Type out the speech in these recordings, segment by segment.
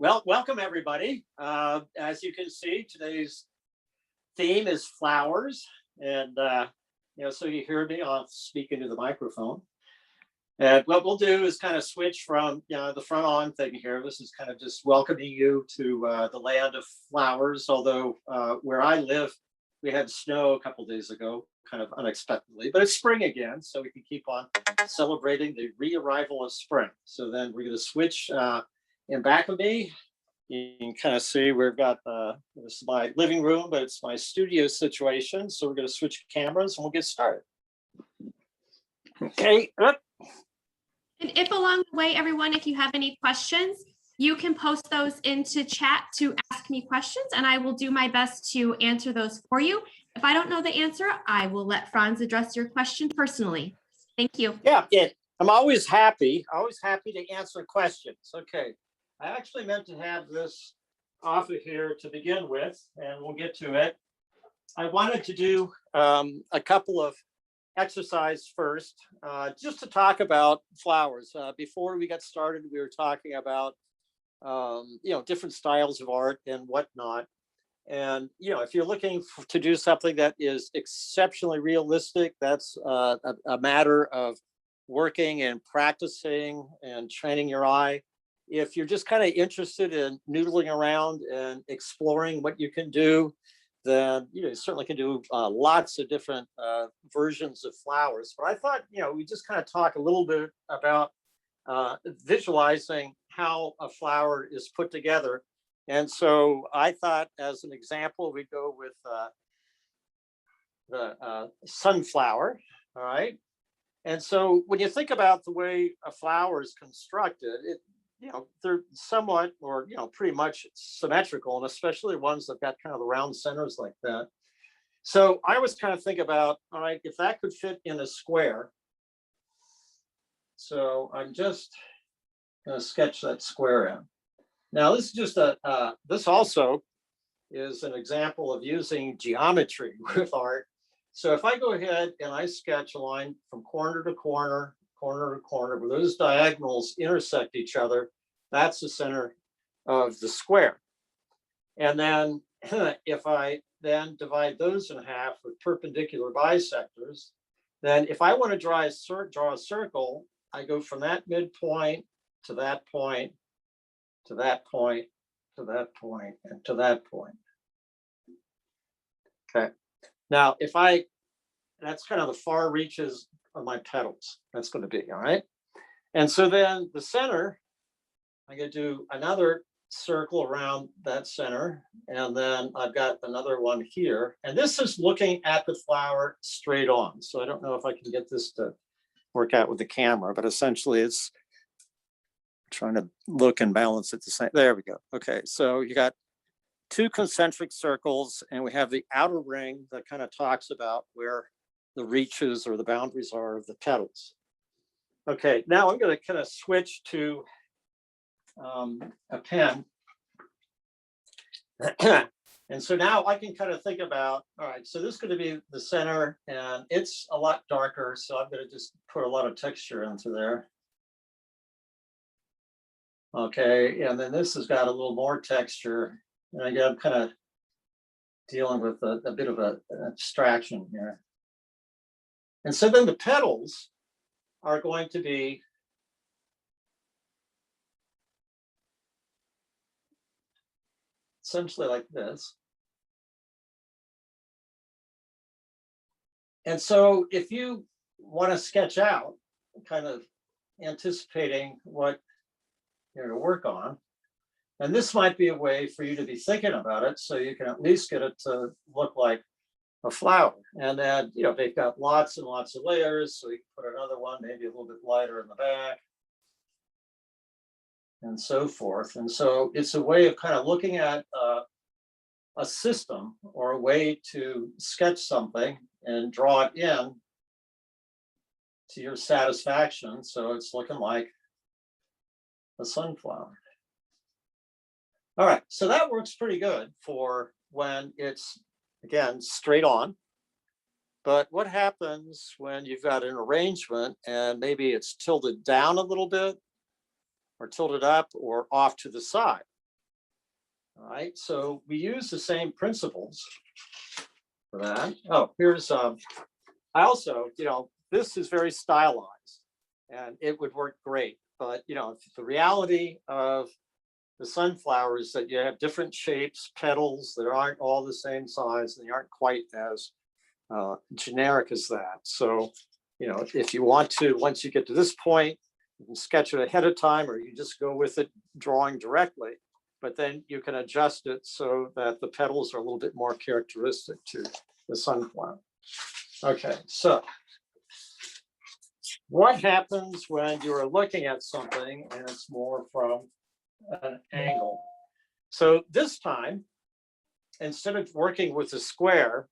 Well, welcome everybody. As you can see, today's theme is flowers, and so you hear me. I'll speak into the microphone. And what we'll do is kind of switch from the front on thing here. This is kind of just welcoming you to the land of flowers. Although where I live, we had snow a couple days ago, kind of unexpectedly, but it's spring again, so we can keep on celebrating the re-arrival of spring. So then we're going to switch. In back of me, you can kind of see we've got this is my living room, but it's my studio situation. So we're going to switch cameras and we'll get started. Okay. And if along the way, everyone, if you have any questions, you can post those into chat to ask me questions, and I will do my best to answer those for you. If I don't know the answer, I will let Franz address your question personally. Thank you. Yeah, I'm always happy to answer questions. Okay. I actually meant to have this off of here to begin with, and we'll get to it. I wanted to do a couple of exercise first, just to talk about flowers. Before we got started, we were talking about different styles of art and whatnot. And if you're looking to do something that is exceptionally realistic, that's a matter of working and practicing and training your eye. If you're just kind of interested in noodling around and exploring what you can do, then you certainly can do lots of different versions of flowers. But I thought we just kind of talk a little bit about visualizing how a flower is put together. And so I thought, as an example, we go with the sunflower. All right. And so when you think about the way a flower is constructed, they're somewhat or pretty much symmetrical, and especially ones that got kind of the round centers like that. So I was kind of thinking about, all right, if that could fit in a square. So I'm just going to sketch that square in. Now this is just this also is an example of using geometry with art. So if I go ahead and I sketch a line from corner to corner, corner to corner, where those diagonals intersect each other, that's the center of the square. And then if I then divide those in half with perpendicular bisectors, then if I want to draw a circle, I go from that midpoint to that point, to that point, to that point, and to that point. Okay. Now, that's kind of the far reaches of my petals. That's going to be, all right. And so then the center, I'm going to do another circle around that center. And then I've got another one here. And this is looking at the flower straight on. So I don't know if I can get this to work out with the camera, but essentially it's trying to look and balance at the same. There we go. Okay. So you got two concentric circles, and we have the outer ring that kind of talks about where the reaches or the boundaries are of the petals. Okay, now I'm going to kind of switch to a pen. And so now I can kind of think about, all right, so this is going to be the center, and it's a lot darker, so I'm going to just put a lot of texture into there. Okay, and then this has got a little more texture. And again, I'm kind of dealing with a bit of an abstraction here. And so then the petals are going to be essentially like this. And so if you want to sketch out, kind of anticipating what you're going to work on, and this might be a way for you to be thinking about it, so you can at least get it to look like a flower. And then, they've got lots and lots of layers, so you can put another one, maybe a little bit lighter in the back, and so forth. And so it's a way of kind of looking at a system or a way to sketch something and draw it in to your satisfaction. So it's looking like a sunflower. All right, so that works pretty good for when it's, again, straight on. But what happens when you've got an arrangement and maybe it's tilted down a little bit or tilted up or off to the side? All right, so we use the same principles for that. Oh, here's, I also, this is very stylized and it would work great. But, the reality of the sunflower is that you have different shapes, petals that aren't all the same size and they aren't quite as generic as that. So, if you want to, once you get to this point, you can sketch it ahead of time or you just go with it drawing directly, but then you can adjust it so that the petals are a little bit more characteristic to the sunflower. Okay, so what happens when you're looking at something and it's more from an angle? So this time, instead of working with a square,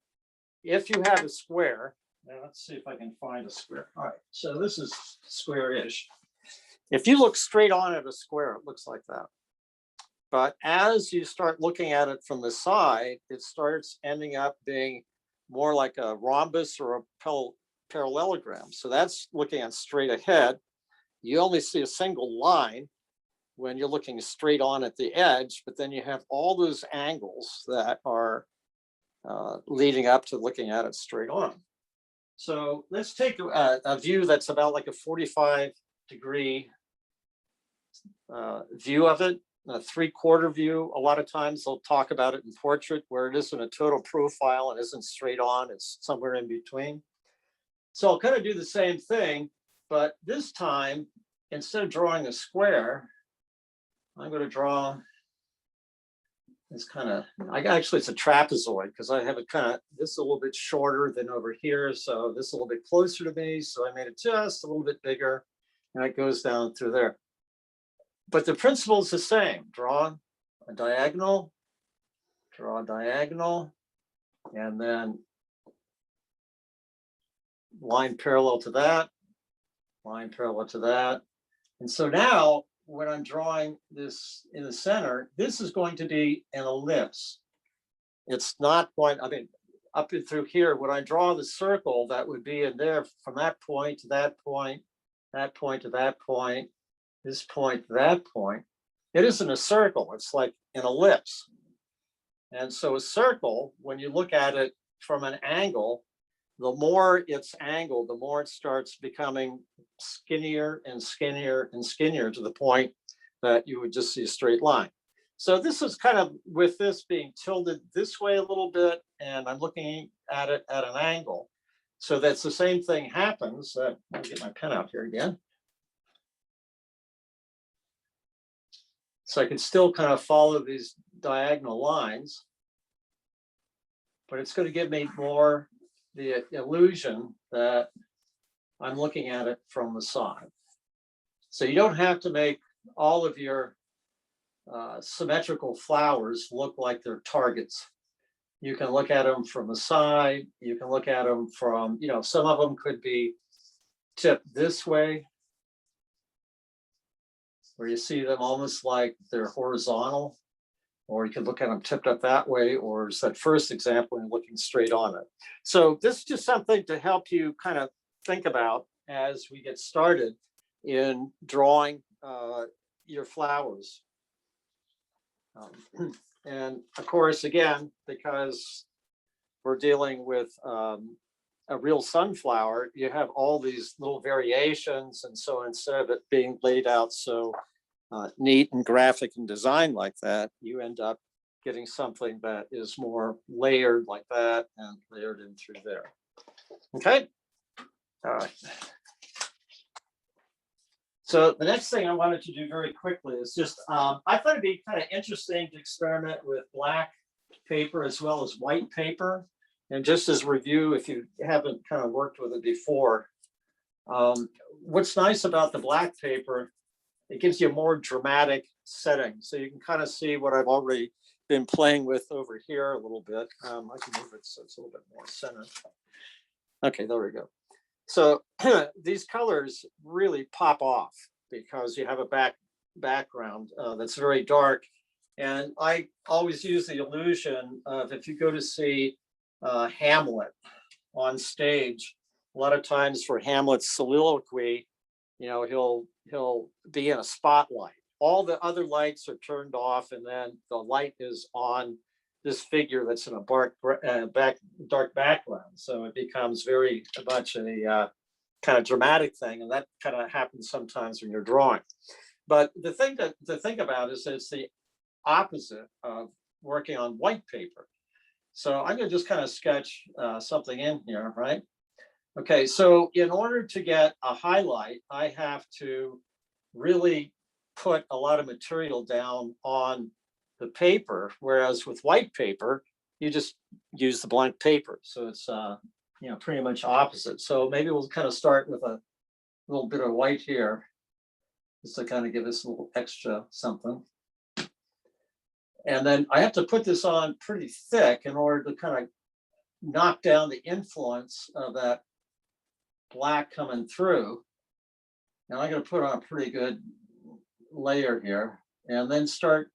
if you have a square, now let's see if I can find a square. All right, so this is square-ish. If you look straight on at a square, it looks like that. But as you start looking at it from the side, it starts ending up being more like a rhombus or a parallelogram. So that's looking at straight ahead. You only see a single line when you're looking straight on at the edge, but then you have all those angles that are leading up to looking at it straight on. So let's take a view that's about like a 45-degree view of it, a 3/4 view. A lot of times they'll talk about it in portrait where it isn't a total profile and isn't straight on, it's somewhere in between. So I'll kind of do the same thing, but this time, instead of drawing a square, I'm going to draw this kind of, actually it's a trapezoid because I have it kind of, this is a little bit shorter than over here. So this is a little bit closer to me. So I made it just a little bit bigger and it goes down through there. But the principle is the same. Draw a diagonal, and then line parallel to that, line parallel to that. And so now when I'm drawing this in the center, this is going to be an ellipse. It's not going, up and through here, when I draw the circle, that would be in there from that point to that point, that point to that point, this point to that point. It isn't a circle, it's like an ellipse. And so a circle, when you look at it from an angle, the more it's angled, the more it starts becoming skinnier and skinnier and skinnier to the point that you would just see a straight line. So this is kind of with this being tilted this way a little bit, and I'm looking at it at an angle. So that's the same thing happens. Let me get my pen out here again. So I can still kind of follow these diagonal lines, but it's going to give me more the illusion that I'm looking at it from the side. So you don't have to make all of your symmetrical flowers look like they're targets. You can look at them from the side. You can look at them from, some of them could be tipped this way, where you see them almost like they're horizontal. Or you could look at them tipped up that way, or as that first example, and looking straight on it. So this is just something to help you kind of think about as we get started in drawing your flowers. And of course, again, because we're dealing with a real sunflower, you have all these little variations. And so instead of it being laid out so neat and graphic and designed like that, you end up getting something that is more layered like that and layered in through there. Okay. All right. So the next thing I wanted to do very quickly is just, I thought it'd be kind of interesting to experiment with black paper as well as white paper. And just as review, if you haven't kind of worked with it before, what's nice about the black paper, it gives you a more dramatic setting. So you can kind of see what I've already been playing with over here a little bit. I can move it so it's a little bit more centered. Okay, there we go. So these colors really pop off because you have a background that's very dark. And I always use the illusion of, if you go to see Hamlet on stage, a lot of times for Hamlet's soliloquy, he'll be in a spotlight all the other lights are turned off, and then the light is on this figure that's in a dark background. So it becomes very much a kind of dramatic thing, and that kind of happens sometimes when you're drawing. But the thing to think about is that it's the opposite of working on white paper. So I'm going to just kind of sketch something in here, right? Okay, so in order to get a highlight, I have to really put a lot of material down on the paper, whereas with white paper, you just use the blank paper. So it's pretty much opposite. So maybe we'll kind of start with a little bit of white here, just to kind of give us a little extra something. And then I have to put this on pretty thick in order to kind of knock down the influence of that black coming through. Now I'm going to put on a pretty good layer here, and then start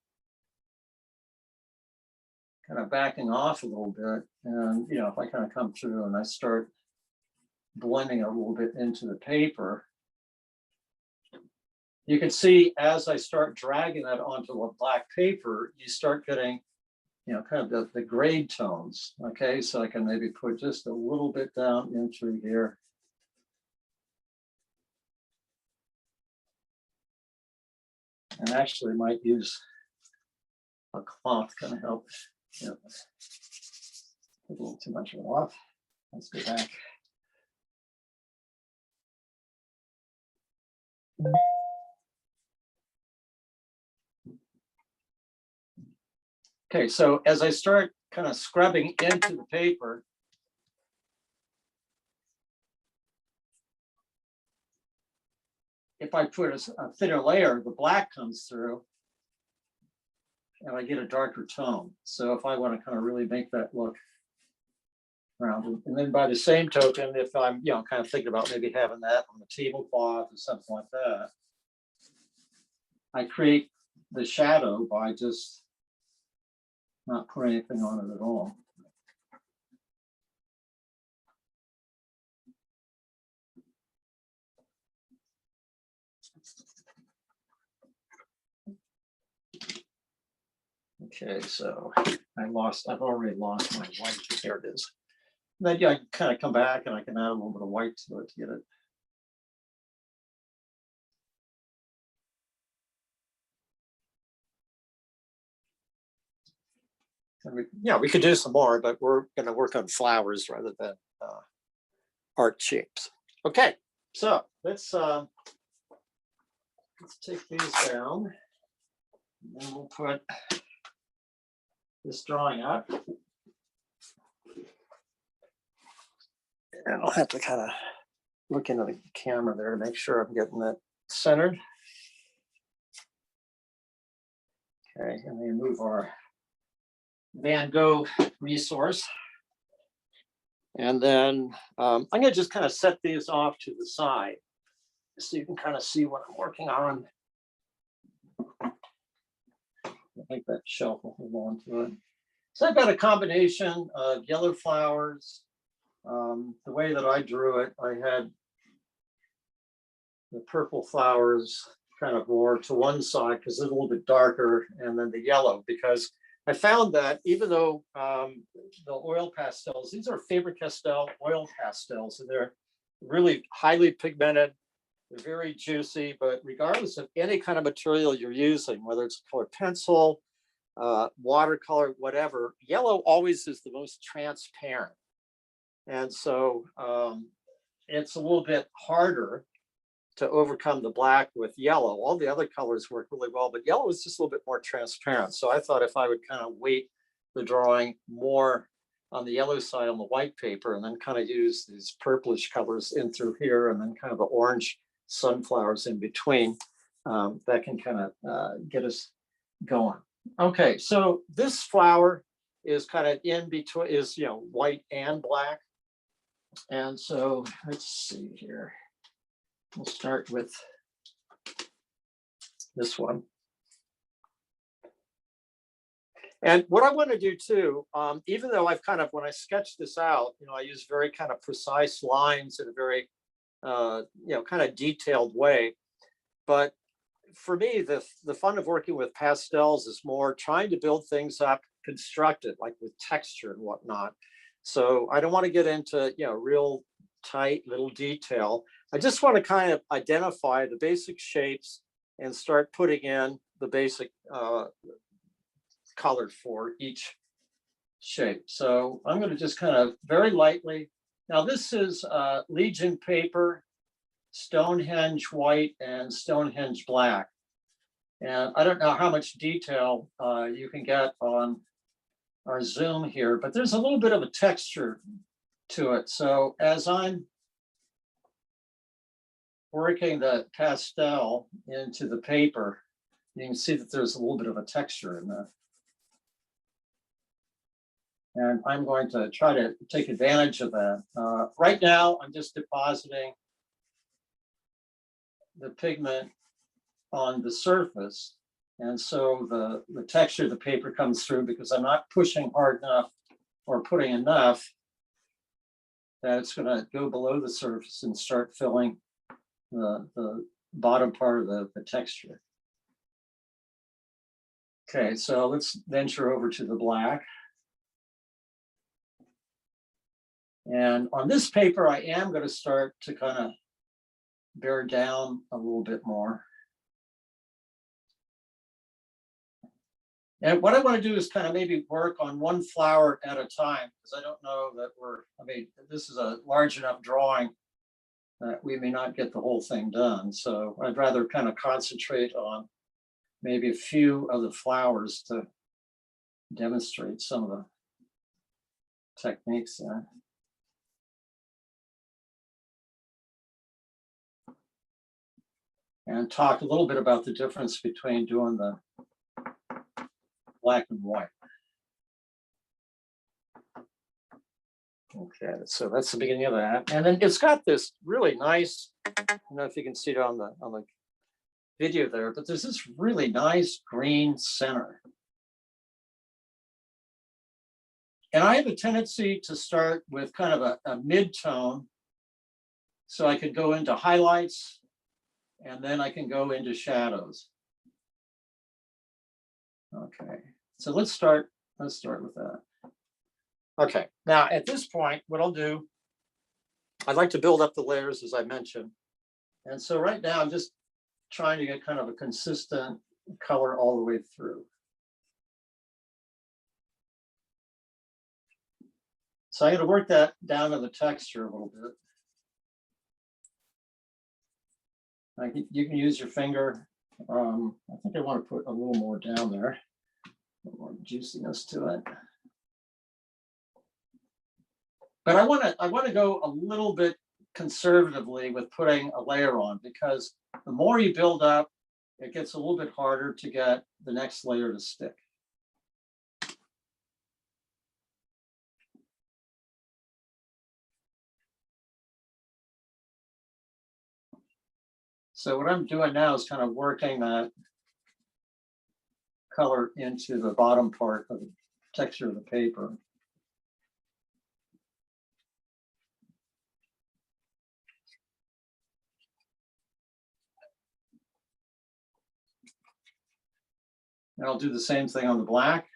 kind of backing off a little bit. And if I kind of come through and I start blending a little bit into the paper, you can see as I start dragging that onto the black paper, you start getting kind of the grade tones. Okay, so I can maybe put just a little bit down in through here. And actually might use a cloth, kind of help. Put a little too much of it off. Let's go back. Okay, so as I start kind of scrubbing into the paper, if I put a thinner layer, the black comes through and I get a darker tone. So if I want to kind of really make that look rounded, and then by the same token, if I'm kind of thinking about maybe having that on the tablecloth or something like that, I create the shadow by just not putting anything on it at all. Okay, so I've already lost my white. There it is. And then I can kind of come back and I can add a little bit of white to it to get it. And we could do some more, but we're going to work on flowers rather than art shapes. Okay, so let's take these down, and then we'll put this drawing up. And I'll have to kind of look into the camera there to make sure I'm getting that centered. Okay, and then move our Van Gogh resource. And then I'm going to just kind of set these off to the side so you can kind of see what I'm working on. I think that shelf will hold on to it. So I've got a combination of yellow flowers. The way that I drew it, I had the purple flowers kind of more to one side because it's a little bit darker, and then the yellow, because I found that even though the oil pastels, these are Faber-Castell oil pastels, and they're really highly pigmented, they're very juicy, but regardless of any kind of material you're using, whether it's a colored pencil, watercolor, whatever, yellow always is the most transparent. And so it's a little bit harder to overcome the black with yellow. All the other colors work really well, but yellow is just a little bit more transparent. So I thought if I would kind of weight the drawing more on the yellow side on the white paper, and then kind of use these purplish colors in through here, and then kind of the orange sunflowers in between, that can kind of get us going. Okay, so this flower is kind of in between, is white and black. And so let's see here. We'll start with this one. And what I want to do too, even though I've kind of, when I sketch this out, I use very kind of precise lines in a very, kind of detailed way. But for me, the fun of working with pastels is more trying to build things up constructed, like with texture and whatnot. So I don't want to get into, real tight little detail. I just want to kind of identify the basic shapes and start putting in the basic color for each shape. So I'm going to just kind of very lightly. Now this is Legion paper, Stonehenge white, and Stonehenge black. And I don't know how much detail you can get on our Zoom here, but there's a little bit of a texture to it. So as I'm working the pastel into the paper, you can see that there's a little bit of a texture in there. And I'm going to try to take advantage of that. Right now, I'm just depositing the pigment on the surface. And so the texture of the paper comes through because I'm not pushing hard enough or putting enough that it's going to go below the surface and start filling the bottom part of the texture. Okay, so let's venture over to the black. And on this paper, I am going to start to kind of bear down a little bit more. And what I want to do is kind of maybe work on one flower at a time, because I don't know that this is a large enough drawing that we may not get the whole thing done. So I'd rather kind of concentrate on maybe a few of the flowers to demonstrate some of the techniques there. And talk a little bit about the difference between doing the black and white. Okay, so that's the beginning of that. And then it's got this really nice, I don't know if you can see it on the video there, but there's this really nice green center. And I have a tendency to start with kind of a mid-tone, so I could go into highlights, and then I can go into shadows. Okay, so let's start with that. Okay, now at this point, what I'll do, I'd like to build up the layers as I mentioned. And so right now I'm just trying to get kind of a consistent color all the way through. So I'm going to work that down to the texture a little bit. You can use your finger. I think I want to put a little more down there, a little more juiciness to it. But I want to go a little bit conservatively with putting a layer on, because the more you build up, it gets a little bit harder to get the next layer to stick. So what I'm doing now is kind of working that color into the bottom part of the texture of the paper. And I'll do the same thing on the black.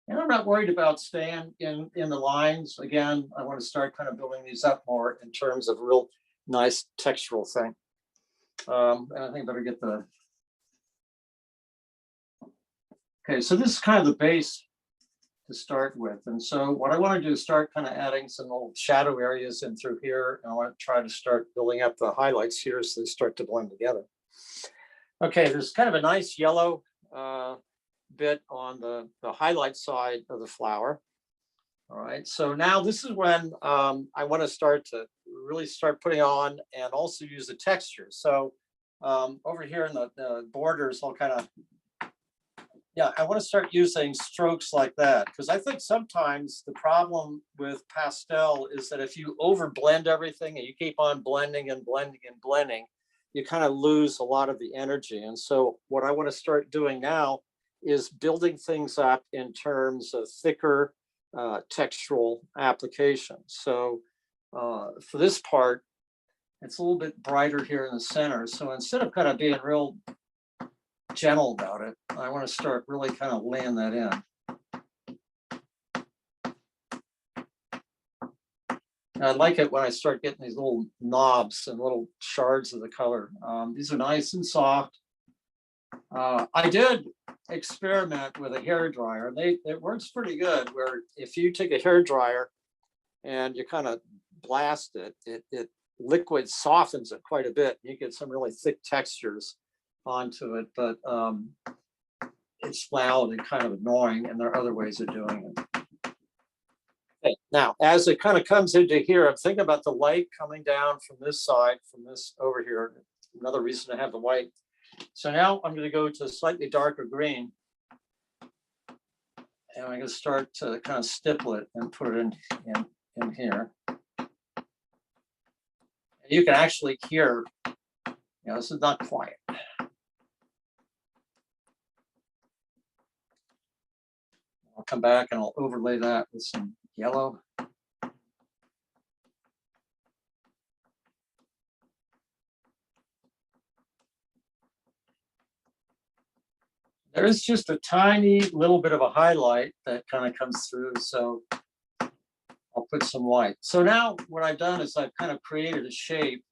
And I'm not worried about staying in the lines. Again, I want to start kind of building these up more in terms of real nice textural thing. And I think I better get the. Okay, so this is kind of the base to start with. And so what I want to do is start kind of adding some little shadow areas in through here. And I want to try to start building up the highlights here so they start to blend together. Okay, there's kind of a nice yellow bit on the highlight side of the flower. All right, so now this is when I want to start to really start putting on and also use the texture. So over here in the borders, I'll kind of, I want to start using strokes like that, because I think sometimes the problem with pastel is that if you over blend everything and you keep on blending and blending and blending, you kind of lose a lot of the energy. And so what I want to start doing now is building things up in terms of thicker textural applications. So for this part, it's a little bit brighter here in the center. So instead of kind of being real gentle about it, I want to start really kind of laying that in. And I like it when I start getting these little knobs and little shards of the color. These are nice and soft. I did experiment with a hair dryer. It works pretty good, where if you take a hair dryer and you kind of blast it, it liquid softens it quite a bit. You get some really thick textures onto it, but it's loud and kind of annoying, and there are other ways of doing it. Okay, now, as it kind of comes into here, I'm thinking about the light coming down from this side, from this over here. Another reason to have the white. So now I'm going to go to a slightly darker green, and I'm going to start to kind of stipple it and put it in here. You can actually hear, this is not quiet. I'll come back and I'll overlay that with some yellow. There is just a tiny little bit of a highlight that kind of comes through, so I'll put some white. So now what I've done is I've kind of created a shape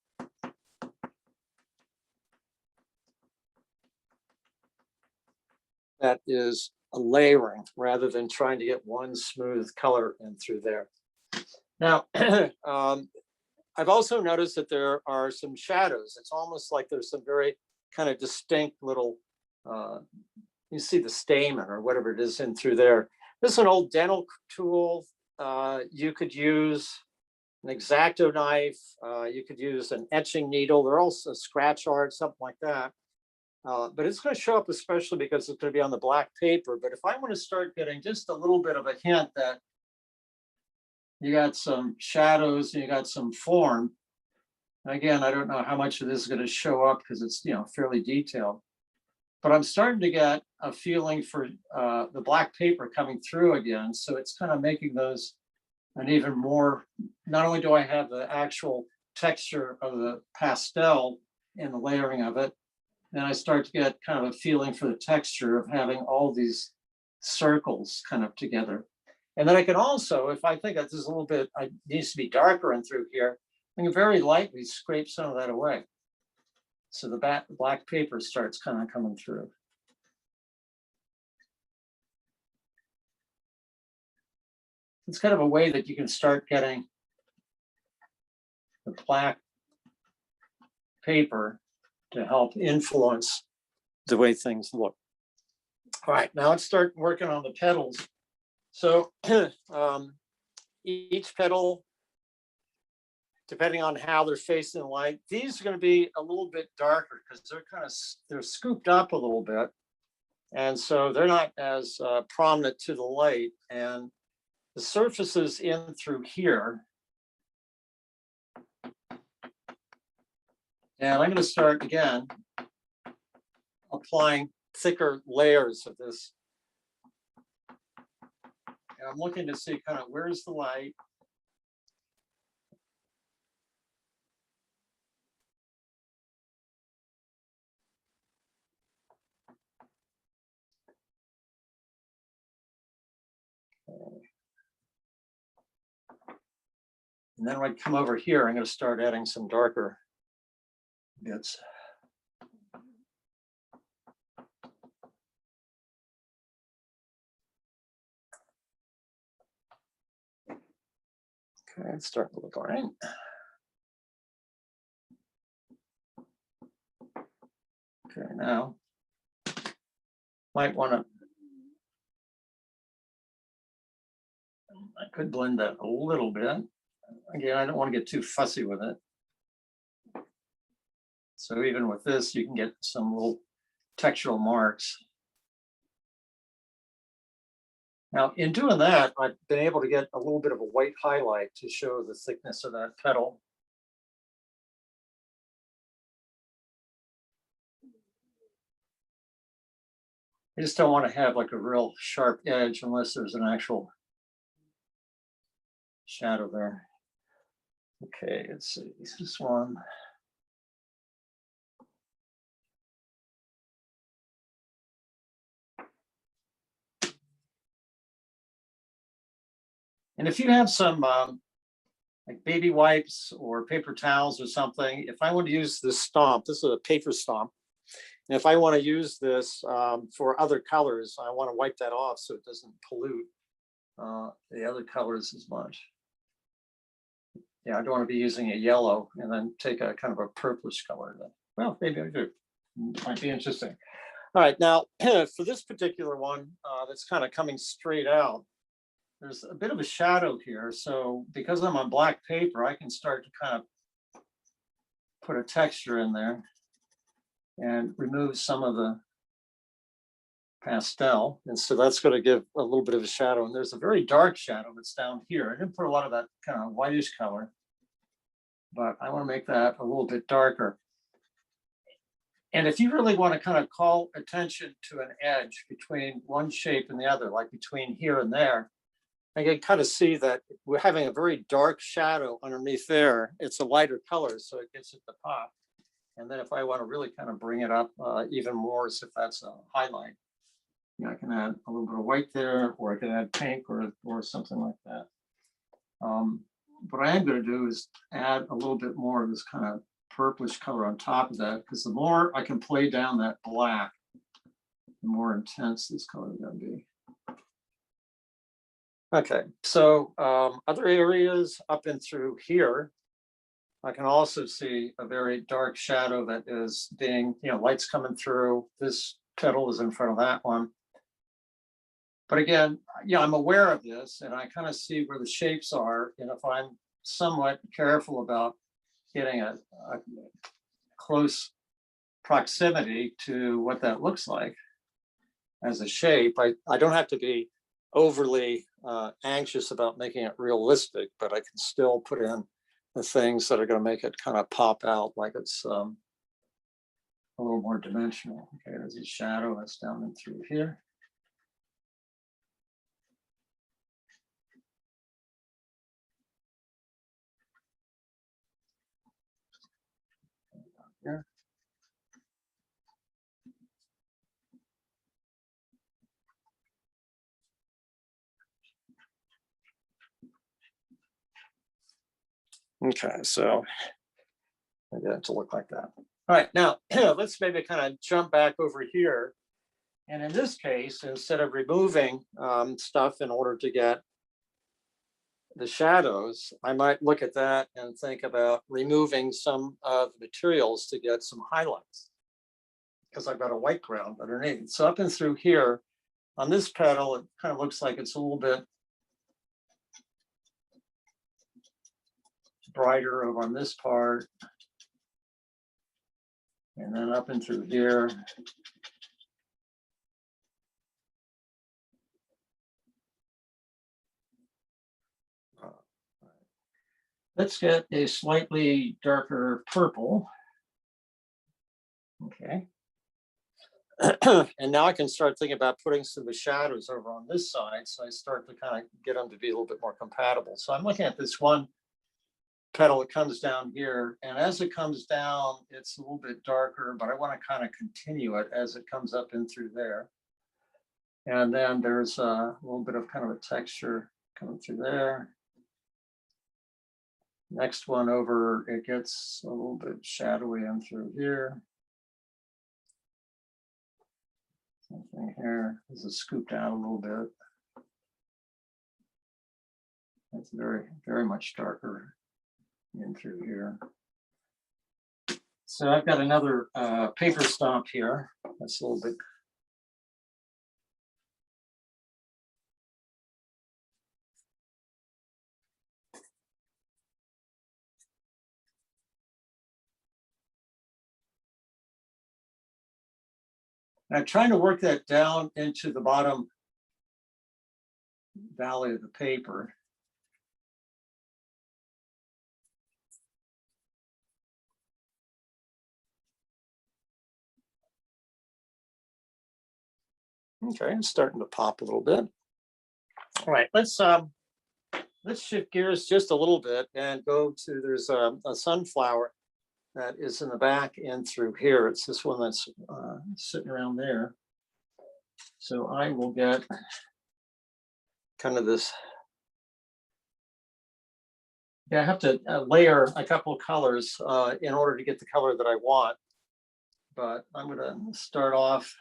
that is a layering rather than trying to get one smooth color in through there. Now, I've also noticed that there are some shadows. It's almost like there's some very kind of distinct little, you see the stamen or whatever it is in through there. This is an old dental tool. You could use an X-Acto knife. You could use an etching needle. They're also scratch art, something like that. But it's going to show up especially because it's going to be on the black paper. But if I want to start getting just a little bit of a hint that you got some shadows and you got some form, again, I don't know how much of this is going to show up because it's fairly detailed. But I'm starting to get a feeling for the black paper coming through again. So it's kind of making those an even more, not only do I have the actual texture of the pastel in the layering of it, then I start to get kind of a feeling for the texture of having all these circles kind of together. And then I can also, if I think that this is a little bit, it needs to be darker in through here, I can very lightly scrape some of that away. So the black paper starts kind of coming through. It's kind of a way that you can start getting the black paper to help influence the way things look. All right, now let's start working on the petals. So each petal, depending on how they're facing the light, these are going to be a little bit darker because they're scooped up a little bit, and so they're not as prominent to the light. And the surfaces in through here, and I'm going to start again applying thicker layers of this. And I'm looking to see kind of where's the light. And then when I come over here, I'm going to start adding some darker bits. Okay, it's starting to look all right. Okay, now might want to, I could blend that a little bit. Again, I don't want to get too fussy with it. So even with this, you can get some little textural marks. Now, in doing that, I've been able to get a little bit of a white highlight to show the thickness of that petal. I just don't want to have like a real sharp edge unless there's an actual shadow there. Okay, let's see, this one. And if you have some like baby wipes or paper towels or something, if I want to use this stomp, this is a paper stomp. And if I want to use this for other colors, I want to wipe that off so it doesn't pollute the other colors as much. Yeah, I don't want to be using a yellow and then take a kind of a purplish color. Well, maybe I do. Might be interesting. All right, now for this particular one that's kind of coming straight out, there's a bit of a shadow here. So because I'm on black paper, I can start to kind of put a texture in there and remove some of the pastel. And so that's going to give a little bit of a shadow. And there's a very dark shadow that's down here. I didn't put a lot of that kind of whitish color, but I want to make that a little bit darker. And if you really want to kind of call attention to an edge between one shape and the other, like between here and there, I can kind of see that we're having a very dark shadow underneath there. It's a lighter color, so it gets it to pop. And then if I want to really kind of bring it up even more, as if that's a highlight, you know, I can add a little bit of white there, or I can add pink or something like that. What I am going to do is add a little bit more of this kind of purplish color on top of that, because the more I can play down that black, the more intense this color is going to be. Okay, so other areas up and through here, I can also see a very dark shadow that is being, you know, light's coming through. This petal is in front of that one. But again, yeah, I'm aware of this and I kind of see where the shapes are. And if I'm somewhat careful about getting a close proximity to what that looks like as a shape, I don't have to be overly anxious about making it realistic, but I can still put in the things that are going to make it kind of pop out like it's a little more dimensional. Okay, there's a shadow that's down and through here. Here. Okay, so I get it to look like that. All right, now let's maybe kind of jump back over here. And in this case, instead of removing stuff in order to get the shadows, I might look at that and think about removing some of the materials to get some highlights, because I've got a white ground underneath. So up and through here on this petal, it kind of looks like it's a little bit brighter over on this part. And then up and through here. Let's get a slightly darker purple. Okay. And now I can start thinking about putting some of the shadows over on this side. So I start to kind of get them to be a little bit more compatible. So I'm looking at this one petal that comes down here. And as it comes down, it's a little bit darker, but I want to kind of continue it as it comes up in through there. And then there's a little bit of kind of a texture coming through there. Next one over, it gets a little bit shadowy in through here. Something here. This is scooped out a little bit. It's very, very much darker in through here. So I've got another paper stomp here. That's a little bit. And I'm trying to work that down into the bottom valley of the paper. Okay, it's starting to pop a little bit. All right, let's shift gears just a little bit and go to, there's a sunflower that is in the back and through here. It's this one that's sitting around there. So I will get kind of this. Yeah, I have to layer a couple of colors in order to get the color that I want. But I'm going to start off.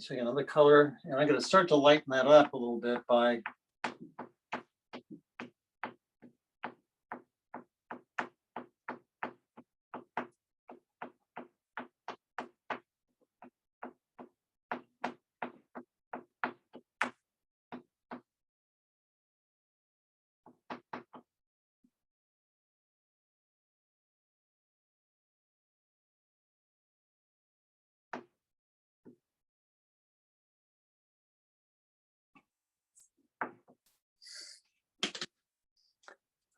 So another color, and I'm going to start to lighten that up a little bit by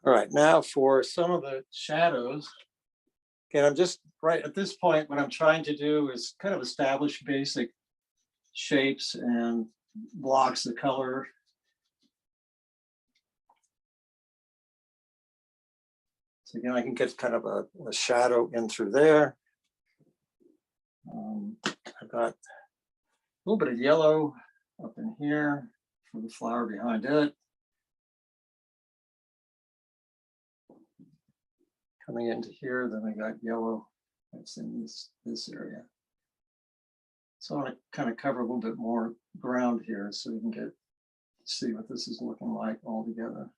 all right, now for some of the shadows. Again, I'm just right at this point, what I'm trying to do is kind of establish basic shapes and blocks the color. So again, I can get kind of a shadow in through there. I've got a little bit of yellow up in here for the flower behind it. Coming into here, then I got yellow that's in this area. So I want to kind of cover a little bit more ground here so we can see what this is looking like all together.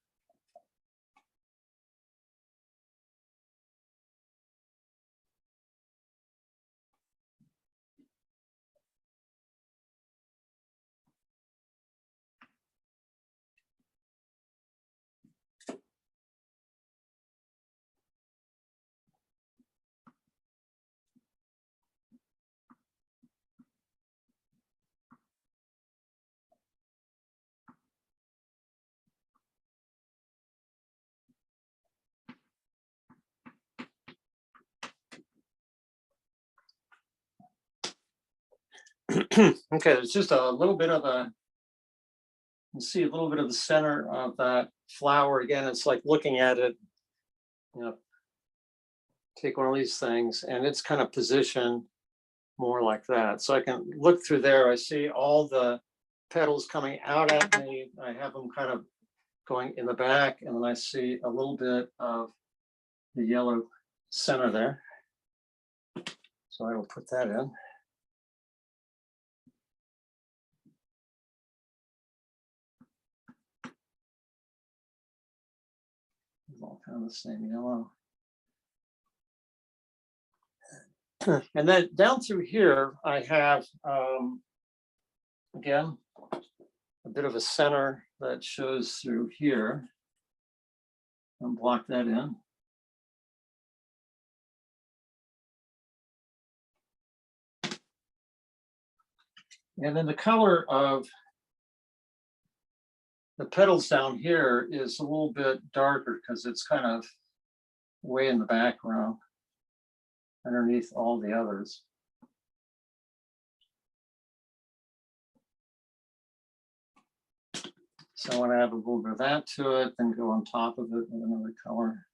Okay, there's just a little bit of you can see a little bit of the center of that flower. Again, it's like looking at it, take one of these things and it's kind of positioned more like that. So I can look through there. I see all the petals coming out at me. I have them kind of going in the back, and then I see a little bit of the yellow center there. So I will put that in. It's all kind of the same yellow. And then down through here, I have, again, a bit of a center that shows through here. And block that in. And then the color of the petals down here is a little bit darker because it's kind of way in the background underneath all the others. So I want to add a little bit of that to it, then go on top of it with another color.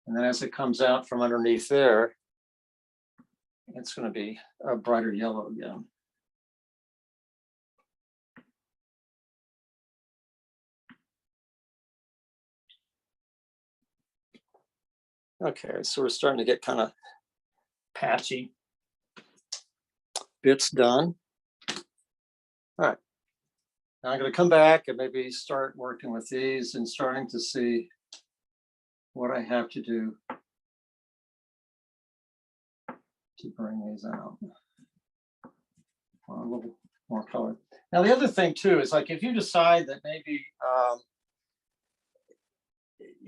And then as it comes out from underneath there, it's going to be a brighter yellow again. Okay, so we're starting to get kind of patchy bits done. All right, now I'm going to come back and maybe start working with these and starting to see what I have to do to bring these out. A little more color. Now the other thing too is, like, if you decide that maybe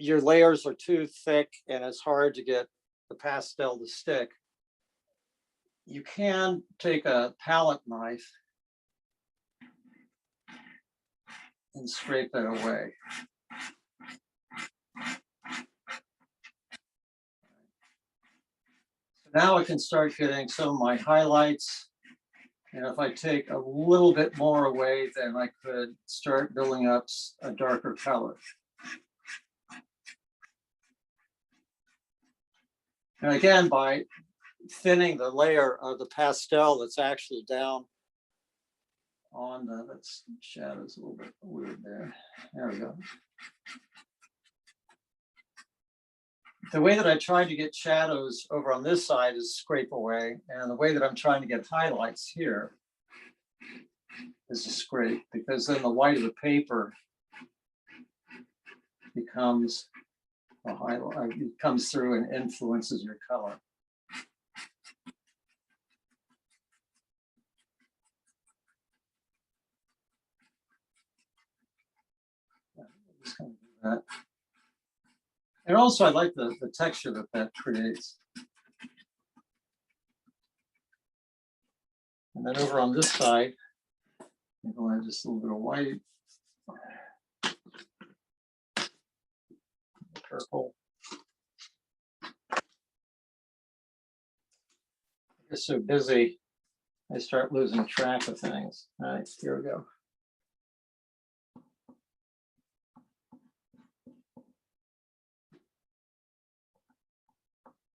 your layers are too thick and it's hard to get the pastel to stick, you can take a palette knife and scrape it away. So now I can start getting some of my highlights. And if I take a little bit more away, then I could start building up a darker color. And again, by thinning the layer of the pastel that's actually down on the, that's shadows a little bit weird there. There we go. The way that I try to get shadows over on this side is scrape away. And the way that I'm trying to get highlights here is to scrape, because then the white of the paper becomes a highlight. It comes through and influences your color. Just gonna do that. And also, I like the texture that that creates. And then over on this side, I'm going to add just a little bit of white, purple. I get so busy, I start losing track of things. All right, here we go.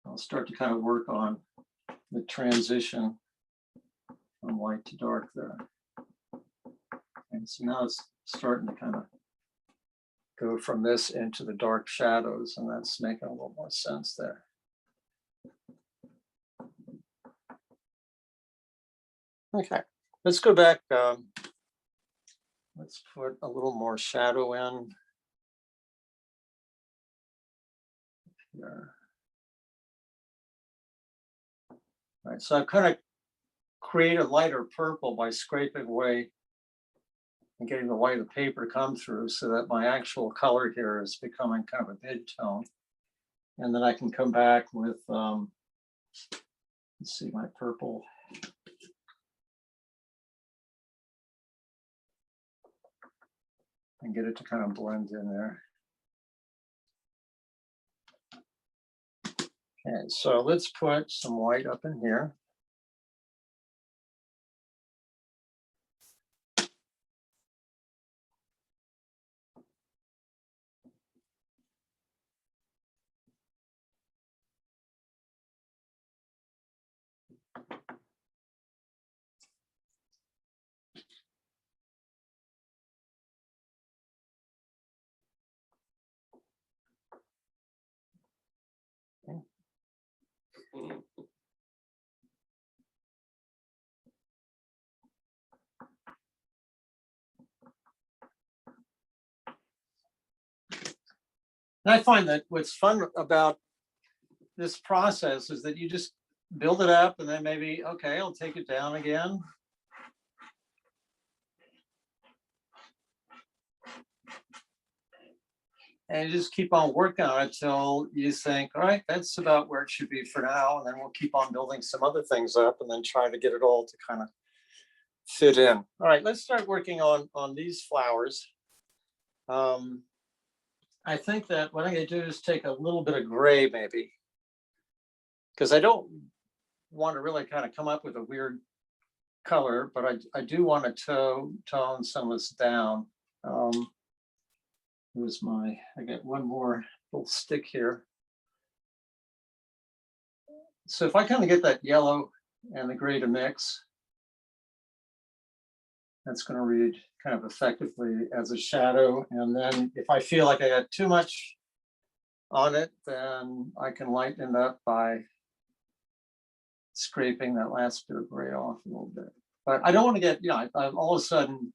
I'll start to kind of work on the transition from white to dark there. And so now it's starting to kind of go from this into the dark shadows, and that's making a little more sense there. Okay, let's go back. Let's put a little more shadow in here. All right, so I've kind of created a lighter purple by scraping away and getting the white of the paper to come through, so that my actual color here is becoming kind of a mid-tone. And then I can come back with, let's see, my purple. And get it to kind of blend in there. Okay, so let's put some white up in here. And I find that what's fun about this process is that you just build it up, and then maybe, okay, I'll take it down again. And you just keep on working on it till you think, all right, that's about where it should be for now. And then we'll keep on building some other things up and then try to get it all to kind of fit in. All right, let's start working on these flowers. I think that what I'm going to do is take a little bit of gray, maybe, because I don't want to really kind of come up with a weird color, but I do want to tone some of this down. Here's I got one more little stick here. So if I kind of get that yellow and the gray to mix, that's going to read kind of effectively as a shadow. And then if I feel like I got too much on it, then I can lighten it up by scraping that last bit of gray off a little bit. But I don't want to get, all of a sudden,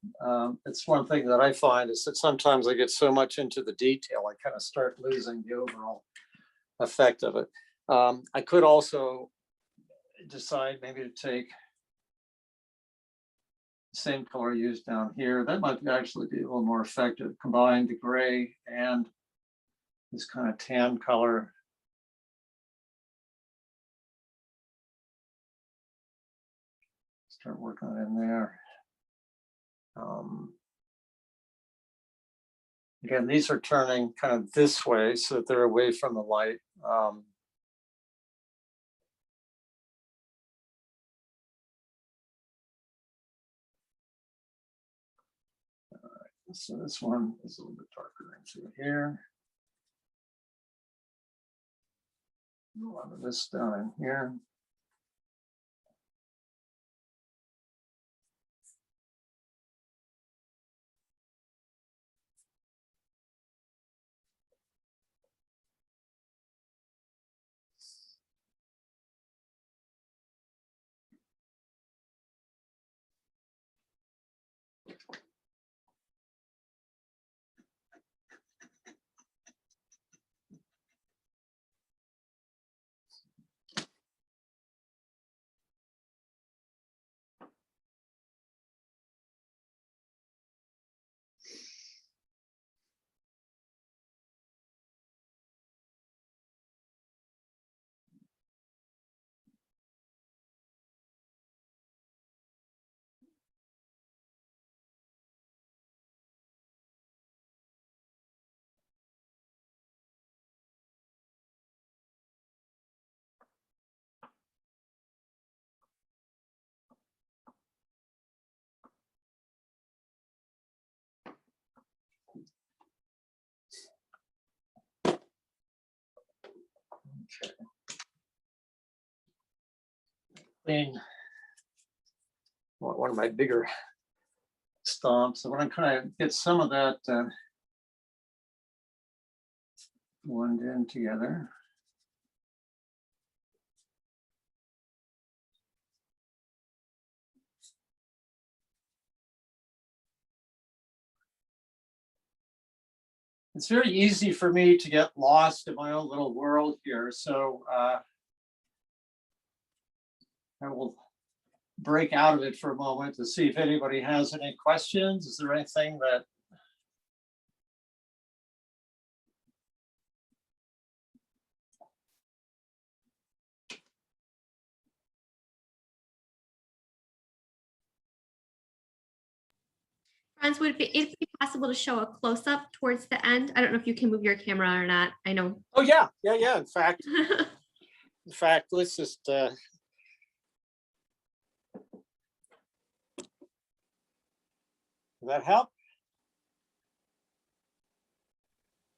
it's one thing that I find is that sometimes I get so much into the detail, I kind of start losing the overall effect of it. I could also decide maybe to take the same color used down here. That might actually be a little more effective. Combine the gray and this kind of tan color. Start working it in there. Again, these are turning kind of this way so that they're away from the light. So this one is a little bit darker into here. A lot of this down in here. Okay. Clean one of my bigger stumps. I want to kind of get some of that blend in together. It's very easy for me to get lost in my own little world here. So I will break out of it for a moment to see if anybody has any questions. Is there anything that Franz, would it be possible to show a close-up towards the end? I don't know if you can move your camera or not. I know. Oh yeah. In fact, let's just does that help?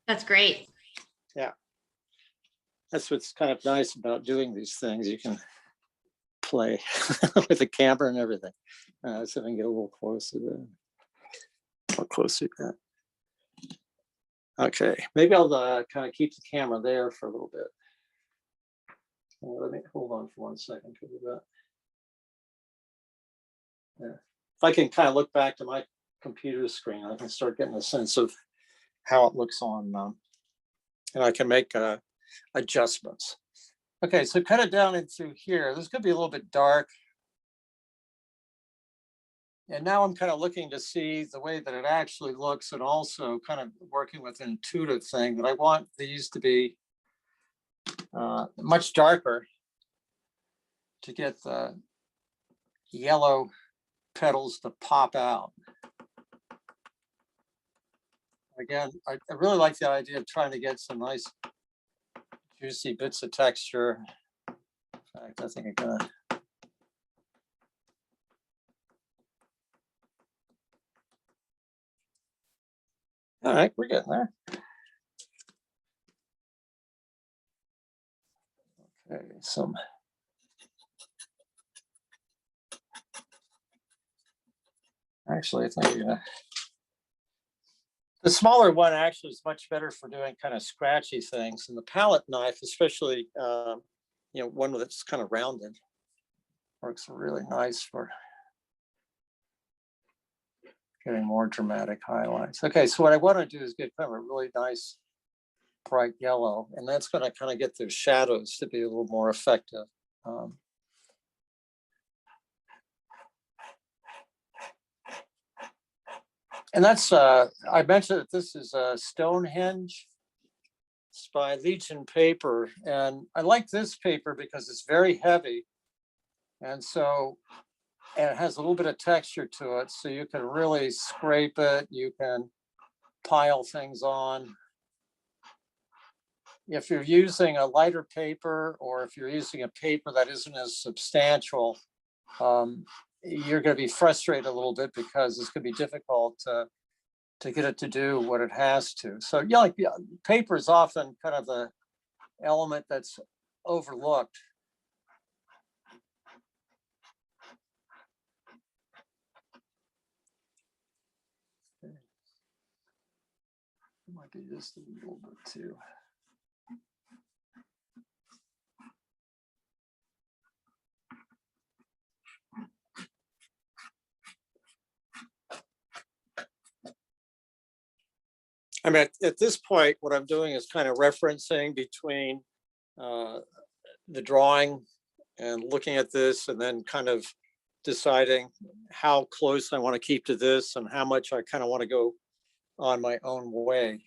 That's great. Yeah. That's what's kind of nice about doing these things. You can play with the camera and everything. So I can get a little closer there. A little closer to that. Okay, maybe I'll kind of keep the camera there for a little bit. Let me hold on for 1 second. Could do that. Yeah. If I can kind of look back to my computer screen, I can start getting a sense of how it looks on, and I can make adjustments. Okay, so cut it down in through here. This could be a little bit dark. And now I'm kind of looking to see the way that it actually looks, and also kind of working with an intuitive thing that I want these to be much darker to get the yellow petals to pop out. Again, I really like the idea of trying to get some nice juicy bits of texture. In fact, I think I'm gonna all right, we're getting there. Okay, some Actually, I think the smaller one actually is much better for doing kind of scratchy things. And the palette knife, especially, one that's kind of rounded, works really nice for getting more dramatic highlights. Okay, so what I want to do is get kind of a really nice bright yellow, and that's going to kind of get those shadows to be a little more effective. And that's, I mentioned that this is a Stonehenge. It's by Legion Paper. And I like this paper because it's very heavy. And so, and it has a little bit of texture to it. So you can really scrape it. You can pile things on. If you're using a lighter paper, or if you're using a paper that isn't as substantial, you're going to be frustrated a little bit because it's going to be difficult to get it to do what it has to. So paper is often kind of the element that's overlooked. It might be just a little bit too. I mean, at this point, what I'm doing is kind of referencing between the drawing and looking at this, and then kind of deciding how close I want to keep to this and how much I kind of want to go on my own way.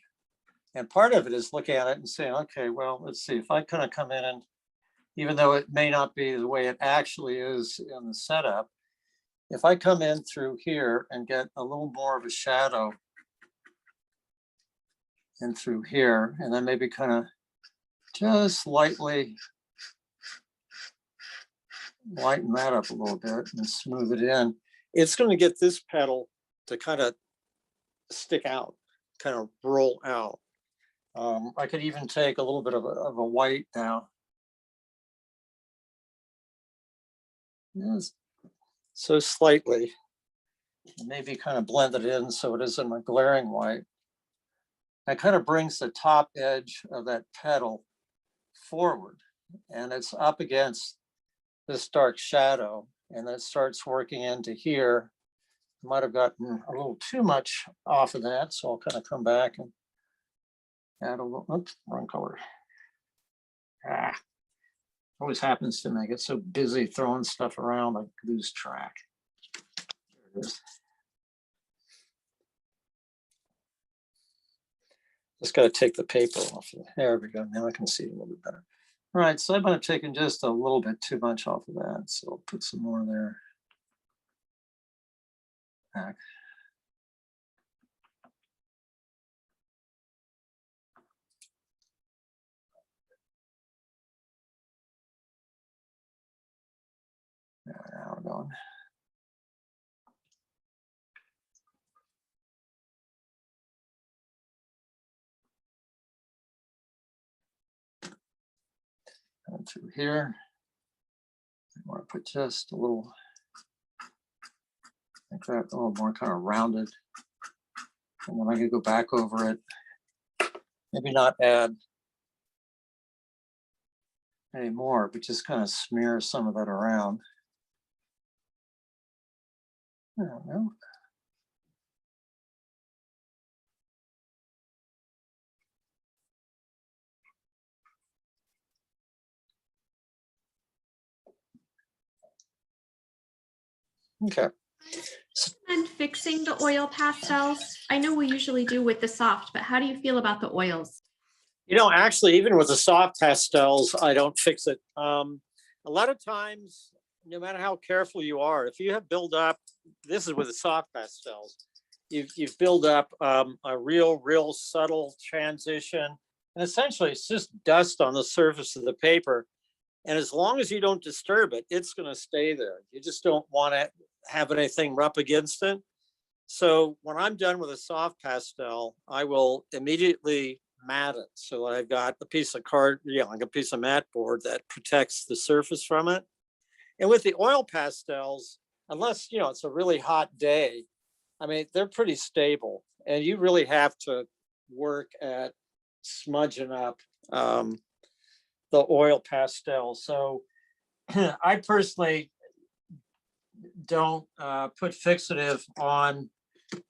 And part of it is looking at it and saying, okay, well, let's see, if I kind of come in, and even though it may not be the way it actually is in the setup, if I come in through here and get a little more of a shadow in through here, and then maybe kind of just lightly lighten that up a little bit and smooth it in, it's going to get this petal to kind of stick out, kind of roll out. I could even take a little bit of a white now. Yes, so slightly, and maybe kind of blend it in so it isn't a glaring white. That kind of brings the top edge of that petal forward, and it's up against this dark shadow, and it starts working into here. Might have gotten a little too much off of that, so I'll kind of come back and add a little, oops, wrong color. Always happens to me. I get so busy throwing stuff around, I lose track. There it is. Just got to take the paper off. There we go. Now I can see it a little bit better. All right, so I might have taken just a little bit too much off of that, so I'll put some more there. Back. Now we're going. Going through here. I want to put just a little, like that, a little more kind of rounded. And then I can go back over it. Maybe not add any more, but just kind of smear some of that around. I don't know. Okay. And fixing the oil pastels, I know we usually do with the soft, but how do you feel about the oils? Actually, even with the soft pastels, I don't fix it. A lot of times, no matter how careful you are, if you have build up, this is with the soft pastels, you've built up a real subtle transition. And essentially, it's just dust on the surface of the paper. And as long as you don't disturb it, it's going to stay there. You just don't want to have anything rub against it. So when I'm done with a soft pastel, I will immediately mat it. So I've got a piece of like a piece of mat board that protects the surface from it. And with the oil pastels, unless, it's a really hot day, I mean, they're pretty stable, and you really have to work at smudging up the oil pastel. So I personally don't put fixative on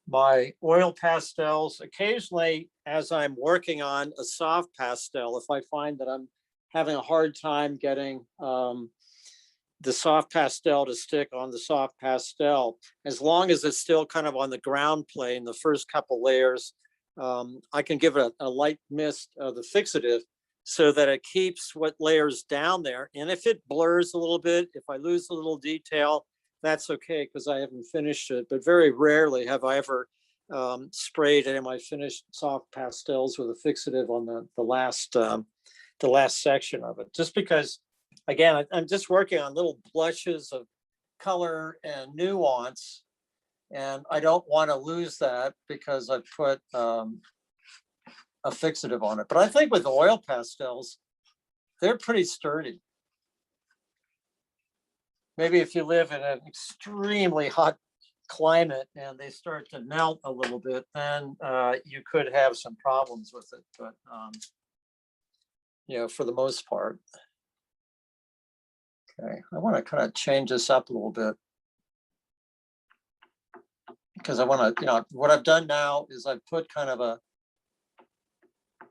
my oil pastels. Occasionally, as I'm working on a soft pastel, if I find that I'm having a hard time getting the soft pastel to stick on the soft pastel, as long as it's still kind of on the ground plane, the first couple layers, I can give it a light mist of the fixative so that it keeps what layers down there. And if it blurs a little bit, if I lose a little detail, that's okay because I haven't finished it. But very rarely have I ever sprayed any of my finished soft pastels with a fixative on the last section of it, just because, again, I'm just working on little blushes of color and nuance, and I don't want to lose that because I put a fixative on it. But I think with oil pastels, they're pretty sturdy. Maybe if you live in an extremely hot climate and they start to melt a little bit, then you could have some problems with it. But you know, for the most part. Okay, I want to kind of change this up a little bit because I want to, you know, what I've done now is I've put kind of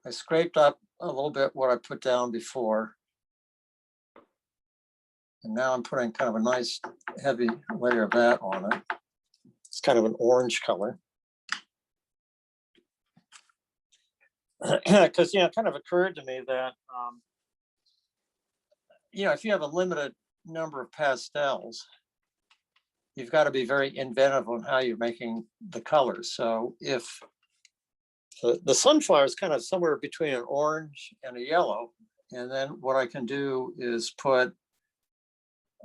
I scraped up a little bit what I put down before. And now I'm putting kind of a nice heavy layer of that on it. It's kind of an orange color. Because, you know, it kind of occurred to me that, you know, if you have a limited number of pastels, you've got to be very inventive on how you're making the colors. So if the sunflower is kind of somewhere between an orange and a yellow, and then what I can do is put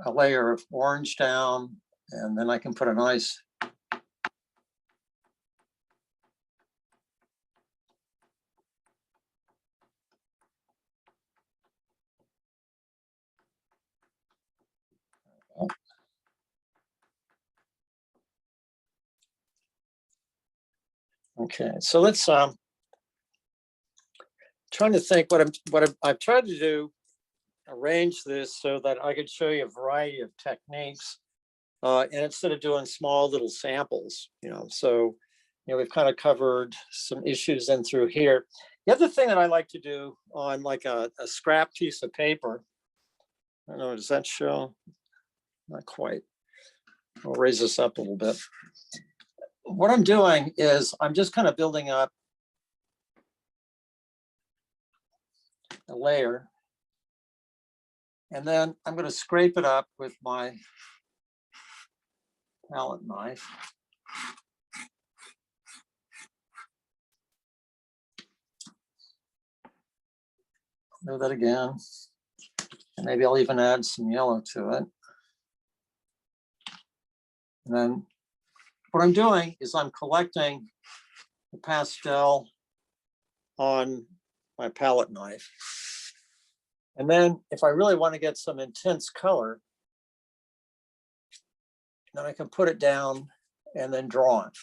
a layer of orange down, and then I can put a nice okay, so let's trying to think what I've tried to do, arrange this so that I could show you a variety of techniques, and instead of doing small little samples, you know. So, you know, we've kind of covered some issues in through here. The other thing that I like to do on like a scrap piece of paper, I don't know, does that show? Not quite. I'll raise this up a little bit. What I'm doing is I'm just kind of building up a layer, and then I'm going to scrape it up with my palette knife. Do that again, and maybe I'll even add some yellow to it. And then what I'm doing is I'm collecting the pastel on my palette knife. And then if I really want to get some intense color, then I can put it down and then draw it.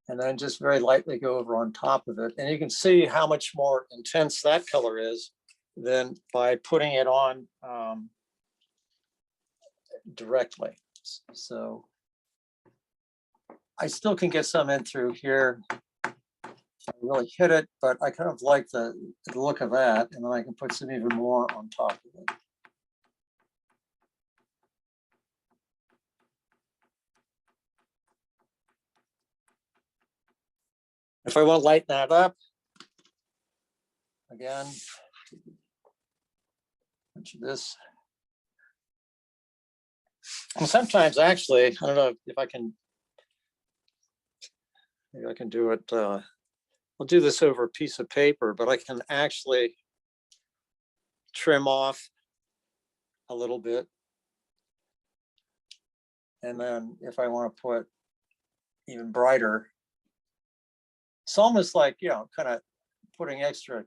And then just very lightly go over on top of it. And you can see how much more intense that color is than by putting it on directly. So I still can get some in through here. I really hit it, but I kind of like the look of that. And then I can put some even more on top of it. If I want to lighten that up, again, bunch of this. And sometimes actually, I don't know if I can, maybe I can do it. I'll do this over a piece of paper, but I can actually trim off a little bit. And then if I want to put even brighter, it's almost like, you know, kind of putting extra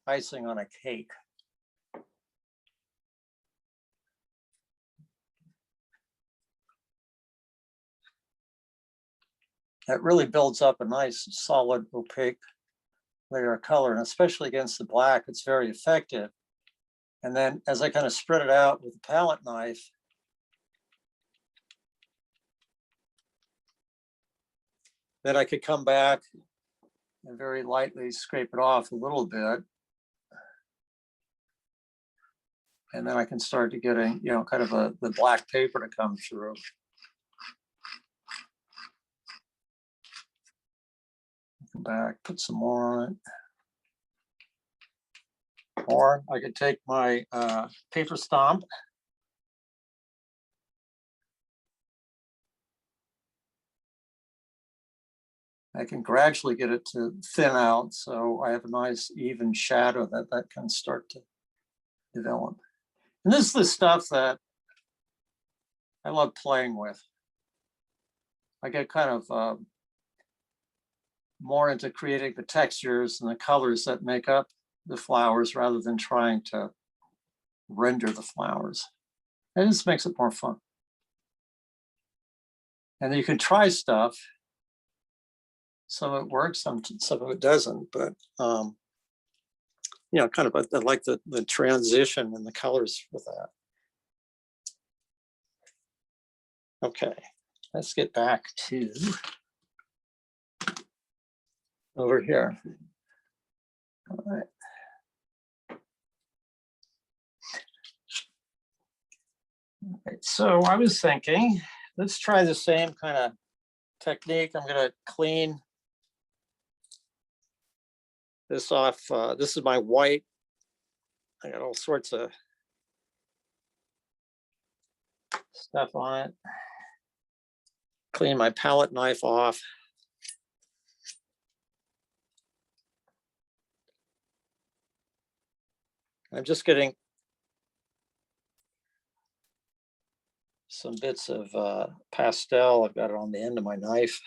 icing on a cake. It really builds up a nice, solid, opaque layer of color, and especially against the black, it's very effective. And then as I kind of spread it out with a palette knife, then I could come back and very lightly scrape it off a little bit. And then I can start to getting, you know, kind of the black paper to come through. Come back, put some more on it. Or I could take my paper stomp. I can gradually get it to thin out, so I have a nice even shadow that can start to develop. And this is the stuff that I love playing with. I get kind of more into creating the textures and the colors that make up the flowers rather than trying to render the flowers. And this makes it more fun. And you can try stuff. Some of it works, some of it doesn't, but you know, kind of I like the transition and the colors with that. Okay, let's get back to over here. All right. All right, so I was thinking, let's try the same kind of technique. I'm going to clean this off. This is my white. I got all sorts of stuff on it. Clean my palette knife off. I'm just getting some bits of pastel. I've got it on the end of my knife.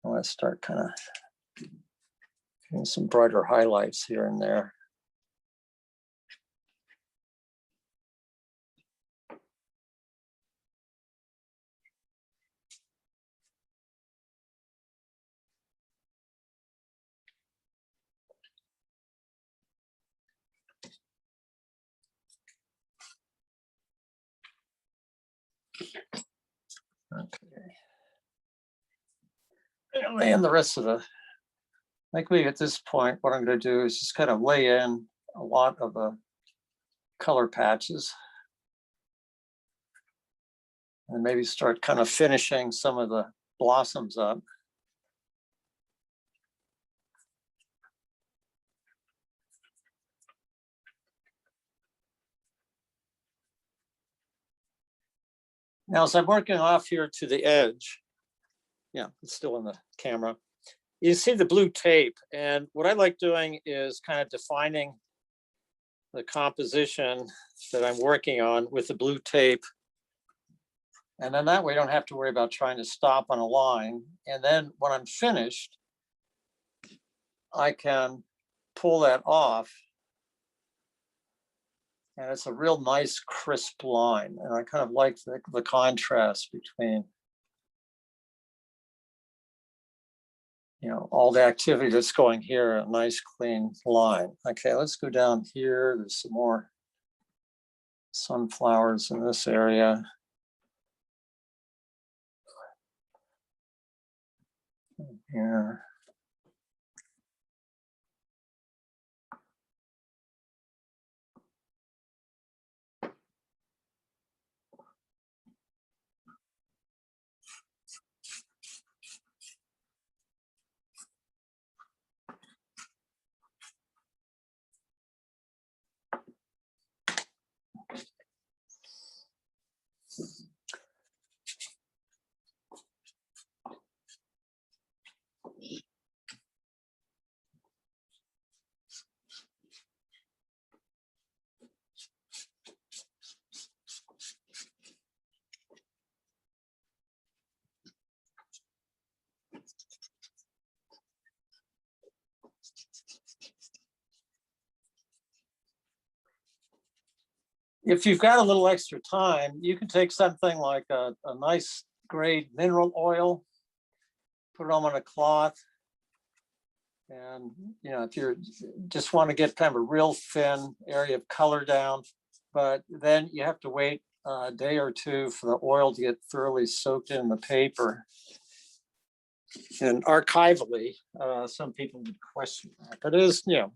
I want to start kind of getting some brighter highlights here and there. Okay. And the rest of the, I think we at this point, what I'm going to do is just kind of lay in a lot of the color patches. And maybe start kind of finishing some of the blossoms up. Now, as I'm working off here to the edge, yeah, it's still in the camera, you see the blue tape. And what I like doing is kind of defining the composition that I'm working on with the blue tape. And then that way I don't have to worry about trying to stop on a line. And then when I'm finished, I can pull that off. And it's a real nice crisp line. And I kind of like the contrast between, you know, all the activity that's going here, a nice clean line. Okay, let's go down here. There's some more sunflowers in this area. Here. If you've got a little extra time, you can take something like a nice grade mineral oil put them on a cloth. And, you know, if you just want to get kind of a real thin area of color down, but then you have to wait a day or two for the oil to get thoroughly soaked in the paper. And archivally, some people would question that, but it is, you know,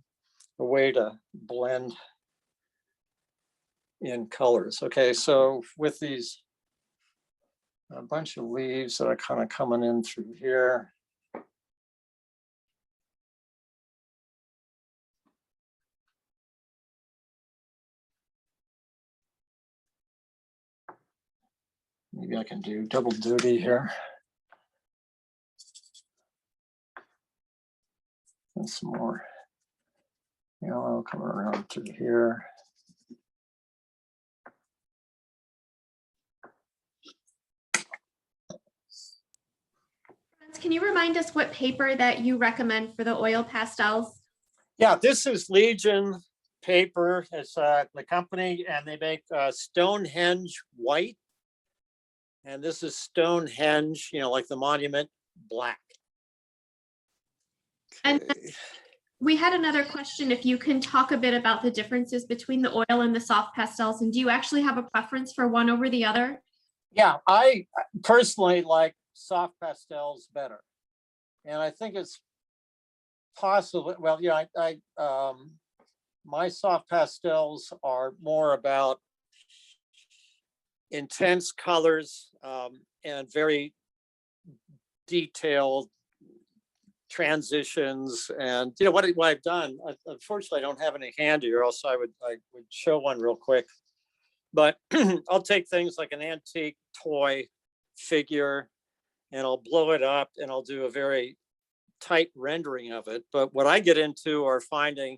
a way to blend in colors. Okay, so with these, a bunch of leaves that are kind of coming in through here. Maybe I can do double duty here. And some more yellow coming around through here. Can you remind us what paper that you recommend for the oil pastels? Yeah, this is Legion paper. It's the company, and they make Stonehenge white. And this is Stonehenge, you know, like the monument, black. And Okay. we had another question, if you can talk a bit about the differences between the oil and the soft pastels, and do you actually have a preference for one over the other? Yeah, I personally like soft pastels better. And I think it's possible, well, yeah, my soft pastels are more about intense colors and very detailed transitions. And you know what I've done, unfortunately I don't have any handy, or else I would show one real quick. But I'll take things like an antique toy figure and I'll blow it up and I'll do a very tight rendering of it. But what I get into are finding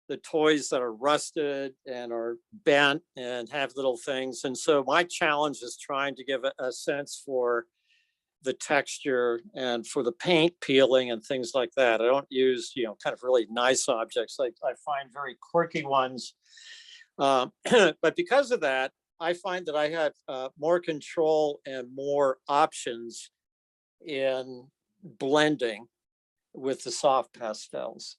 the toys that are rusted and are bent and have little things. And so my challenge is trying to give a sense for the texture and for the paint peeling and things like that. I don't use, you know, kind of really nice objects. Like I find very quirky ones. But because of that, I find that I have more control and more options in blending with the soft pastels.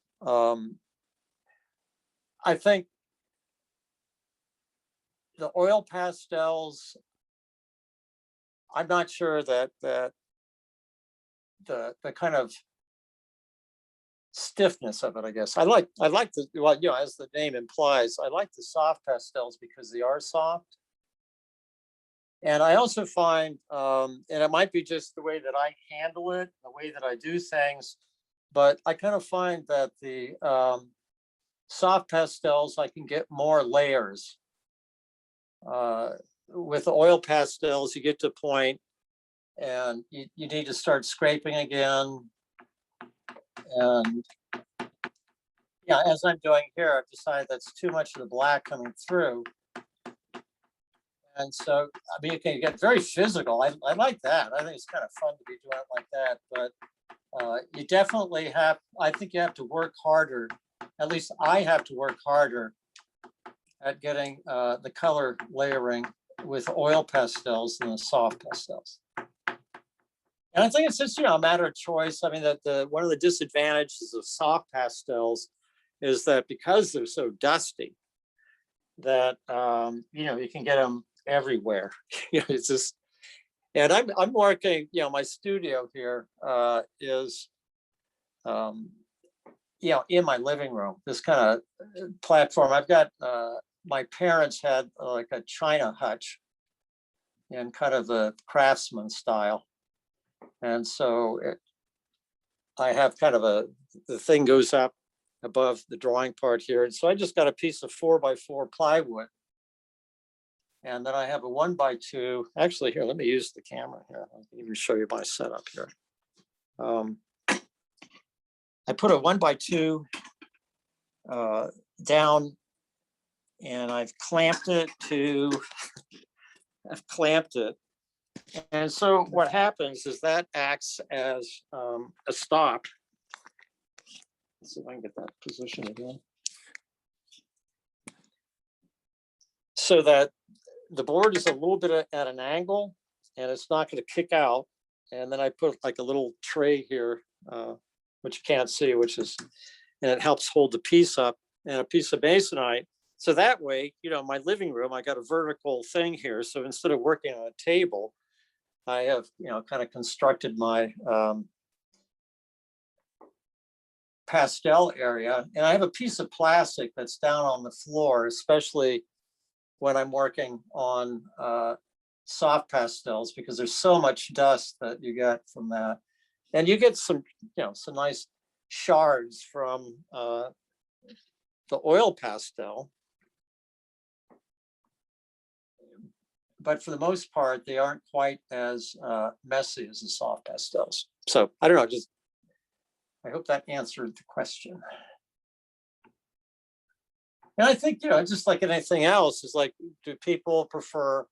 I think the oil pastels, I'm not sure that the kind of stiffness of it, I guess. I like the, well, you know, as the name implies, I like the soft pastels because they are soft. And I also find, and it might be just the way that I handle it, the way that I do things, but I kind of find that the soft pastels, I can get more layers. With the oil pastels, you get to a point and you need to start scraping again. And yeah, as I'm doing here, I've decided that's too much of the black coming through. And so, I mean, you can get very physical. I like that. I think it's kind of fun to be doing it like that. But you definitely have, I think you have to work harder. At least I have to work harder at getting the color layering with oil pastels than the soft pastels. And I think it's just, you know, a matter of choice. I mean, that one of the disadvantages of soft pastels is that because they're so dusty, that you know, you can get them everywhere. You know, it's just, and I'm working, you know, my studio here is you know, in my living room, this kind of platform. I've got my parents had like a China hutch in kind of the craftsman style. And so I have kind of the thing goes up above the drawing part here. And so I just got a piece of 4x4 plywood. And then I have a 1x2. Actually, here, let me use the camera here. I'll even show you my setup here. I put a 1x2 down and I've clamped it. And so what happens is that acts as a stop. Let's see if I can get that position again. So that the board is a little bit at an angle and it's not going to kick out. And then I put like a little tray here, which you can't see, which is, and it helps hold the piece up, and a piece of masonite. So that way, you know, my living room, I got a vertical thing here. So instead of working on a table, I have, you know, kind of constructed my pastel area. And I have a piece of plastic that's down on the floor, especially when I'm working on soft pastels, because there's so much dust that you get from that. And you get some, you know, some nice shards from the oil pastel. But for the most part, they aren't quite as messy as the soft pastels. So I don't know, just, I hope that answered the question. And I think, you know, just like anything else, is like, do people prefer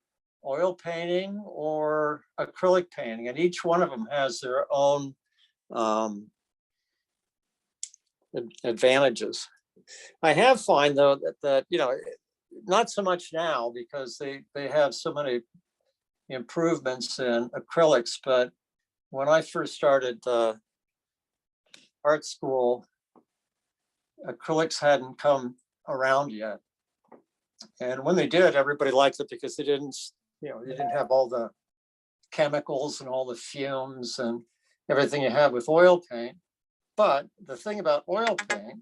oil painting or acrylic painting? And each one of them has their own advantages. I have found though that you know, not so much now because they have so many improvements in acrylics, but when I first started art school, acrylics hadn't come around yet. And when they did, everybody liked it because they didn't, you know, they didn't have all the chemicals and all the fumes and everything you have with oil paint. But the thing about oil paint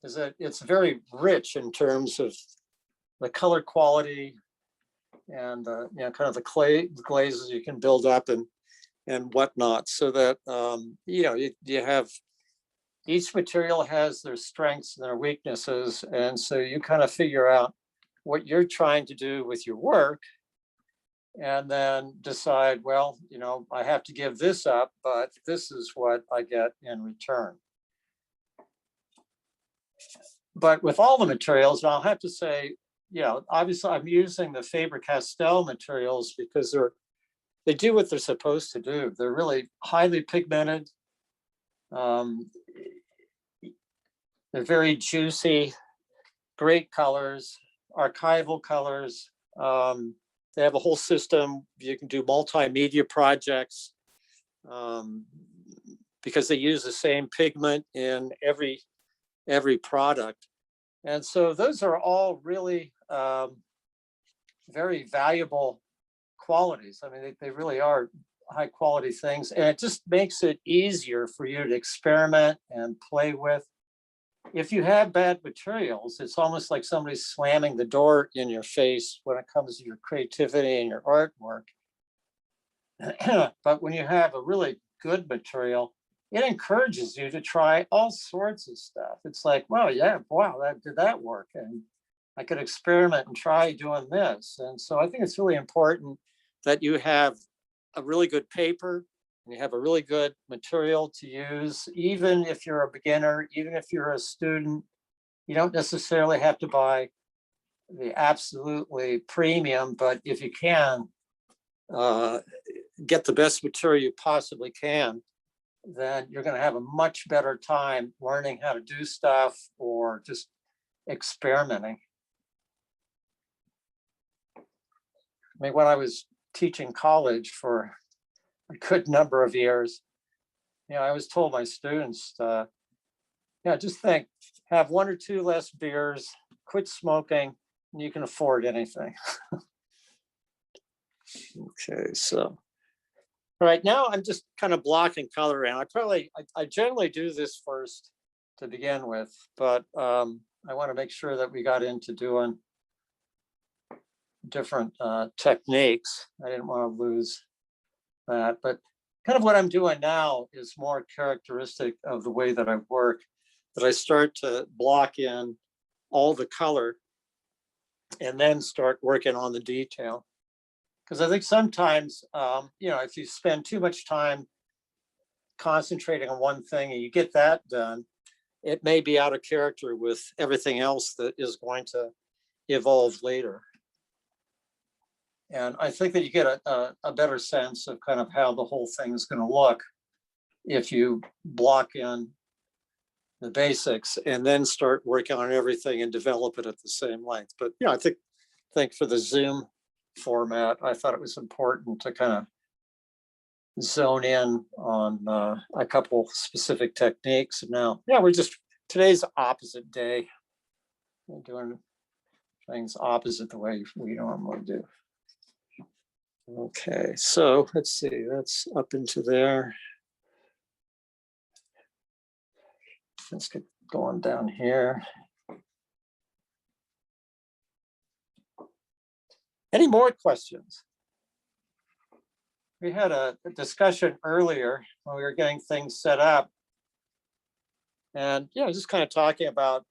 is that it's very rich in terms of the color quality and you know, kind of the glazes you can build up and whatnot, so that you know, you have, each material has their strengths and their weaknesses, and so you kind of figure out what you're trying to do with your work, and then decide, well, you know, I have to give this up, but this is what I get in return. But with all the materials, and I'll have to say, you know, obviously I'm using the Faber-Castell materials because they do what they're supposed to do. They're really highly pigmented. They're very juicy, great colors, archival colors. They have a whole system. You can do multimedia projects because they use the same pigment in every product. And so those are all really very valuable qualities. I mean, they really are high quality things, and it just makes it easier for you to experiment and play with. If you have bad materials, it's almost like somebody's slamming the door in your face when it comes to your creativity and your artwork. But when you have a really good material, it encourages you to try all sorts of stuff. It's like, well, yeah, wow, did that work? And I could experiment and try doing this. And so I think it's really important that you have a really good paper and you have a really good material to use. Even if you're a beginner, even if you're a student, you don't necessarily have to buy the absolutely premium, but if you can get the best material you possibly can, then you're going to have a much better time learning how to do stuff or just experimenting. I mean, when I was teaching college for a good number of years, you know, I always told my students, yeah, just think, have one or two less beers, quit smoking, and you can afford anything. Okay, so. All right, now I'm just kind of blocking color in. I generally do this first to begin with, but I want to make sure that we got into doing different techniques. I didn't want to lose that, but kind of what I'm doing now is more characteristic of the way that I work, that I start to block in all the color and then start working on the detail. Because I think sometimes, you know, if you spend too much time concentrating on one thing and you get that done, it may be out of character with everything else that is going to evolve later. And I think that you get a better sense of kind of how the whole thing is going to look if you block in the basics and then start working on everything and develop it at the same length. But, you know, I think for the Zoom format, I thought it was important to kind of zone in on a couple specific techniques. Now, yeah, today's opposite day. We're doing things opposite the way we normally do. Okay, so let's see, that's up into there. Let's get going down here. Any more questions? We had a discussion earlier when we were getting things set up. And yeah, just kind of talking about,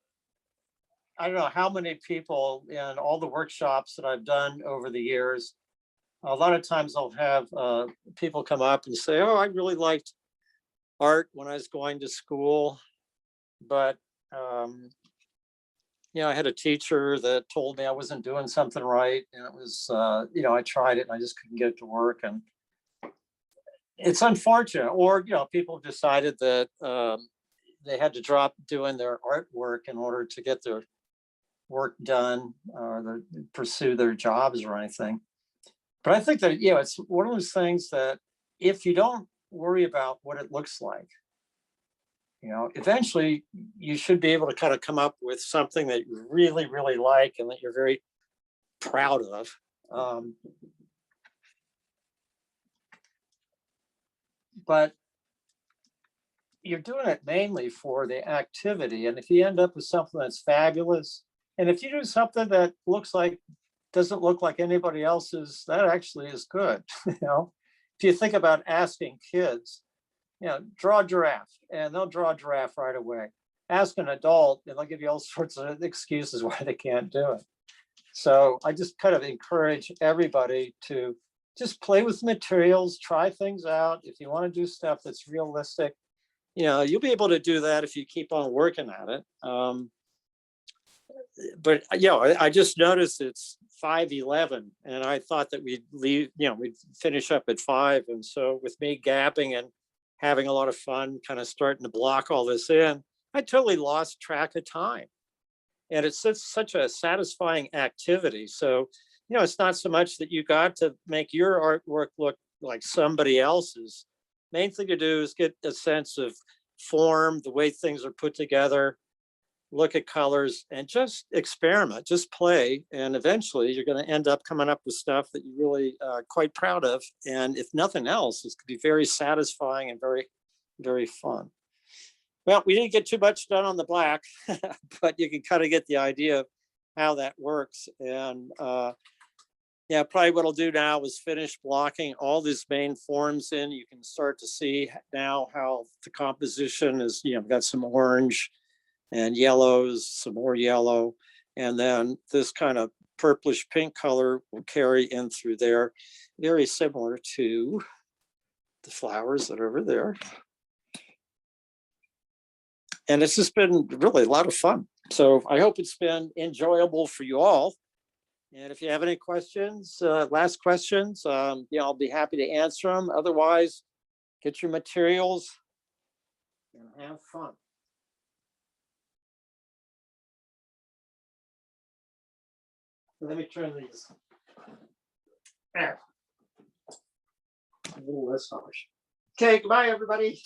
I don't know how many people in all the workshops that I've done over the years, a lot of times I'll have people come up and say, oh, I really liked art when I was going to school, but you know, I had a teacher that told me I wasn't doing something right, and it was, you know, I tried it and I just couldn't get it to work, and it's unfortunate. Or you know, people decided that they had to drop doing their artwork in order to get their work done or pursue their jobs or anything. But I think that, you know, it's one of those things that if you don't worry about what it looks like, you know, eventually you should be able to kind of come up with something that you really, really like and that you're very proud of. But you're doing it mainly for the activity. And if you end up with something that's fabulous, and if you do something that doesn't look like anybody else's, that actually is good. You know, if you think about asking kids, you know, draw a giraffe, and they'll draw a giraffe right away. Ask an adult, and they'll give you all sorts of excuses why they can't do it. So I just kind of encourage everybody to just play with materials, try things out. If you want to do stuff that's realistic, you know, you'll be able to do that if you keep on working at it. But you know, I just noticed it's 5:11, and I thought that we'd leave, you know, we'd finish up at 5. And so with me gabbing and having a lot of fun, kind of starting to block all this in, I totally lost track of time. And it's such a satisfying activity. So, you know, it's not so much that you got to make your artwork look like somebody else's. Main thing to do is get a sense of form, the way things are put together, look at colors, and just experiment, just play. And eventually you're going to end up coming up with stuff that you're really quite proud of. And if nothing else, it's going to be very satisfying and very, very fun. Well, we didn't get too much done on the black, but you can kind of get the idea of how that works. And yeah, probably what I'll do now is finish blocking all these main forms in. You can start to see now how the composition is, you know, got some orange and yellows, some more yellow, and then this kind of purplish pink color will carry in through there, very similar to the flowers that are over there. And it's just been really a lot of fun. So I hope it's been enjoyable for you all. And if you have any questions, last questions, you know, I'll be happy to answer them. Otherwise, get your materials and have fun. Let me turn these. There. A little less harsh. Okay, goodbye, everybody.